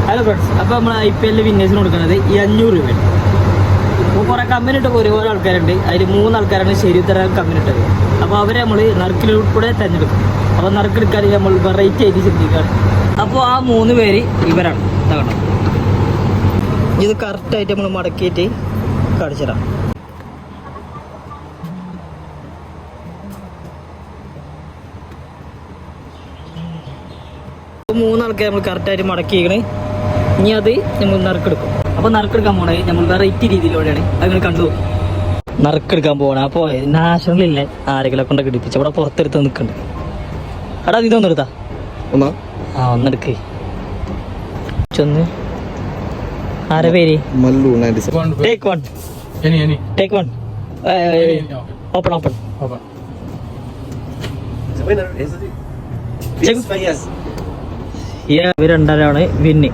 Hello friends, അപ്പോൾ നമ്മൾ IPL വിന്നേഴ്സിന് കൊടുക്കുന്നത് 500 രൂപയാണ്. അപ്പോൾ കുറേ കമ്പനി ഇട്ടൊക്കെ ഒരുപാട് ആൾക്കാരുണ്ട്. അതിൽ 3 ആൾക്കാരാണ് ശരി ഉത്തരം കമ്പനി ഇട്ടത്. അപ്പോൾ അവരെ നമ്മൾ നറുക്കിലൂടെ തിരഞ്ഞെടുക്കും. അപ്പോൾ നറുക്കെടുക്കാൻ നമ്മൾ വെറൈറ്റി ആയിട്ട് ചിന്തിക്കുകയാണ്. അപ്പോൾ ആ 3 പേര് ഇവരാണ്. ഇതാകണം, ഇത് കറക്റ്റായിട്ട് നമ്മൾ മടക്കിയിട്ട് കാണിച്ചു തരാം. അപ്പോൾ 3 ആൾക്കാർ നമ്മൾ കറക്റ്റായിട്ട് മടക്കിയിരിക്കണേ. ഇനി അത് നമ്മൾ നറുക്കെടുക്കും. അപ്പോൾ നറുക്കെടുക്കാൻ പോകണേ നമ്മൾ വെറൈറ്റി രീതിയിലൂടെയാണ് അങ്ങനെ കണ്ടു നറുക്കെടുക്കാൻ പോകണം. അപ്പോൾ നാഷണലില്ലേ ആരെങ്കിലും കൊണ്ടൊക്കെ എടുപ്പിച്ച് അവിടെ പുറത്തെടുത്ത് നിൽക്കുന്നുണ്ട്. എടാ ഇതൊന്നും എടുത്താ ഒന്നെടുക്കേ. ഒന്ന് ആരെ പേര് ടേക്ക് വൺ ഓപ്പൺ ഓപ്പൺ ഇവർ രണ്ടാരാണ് വിന്ന്.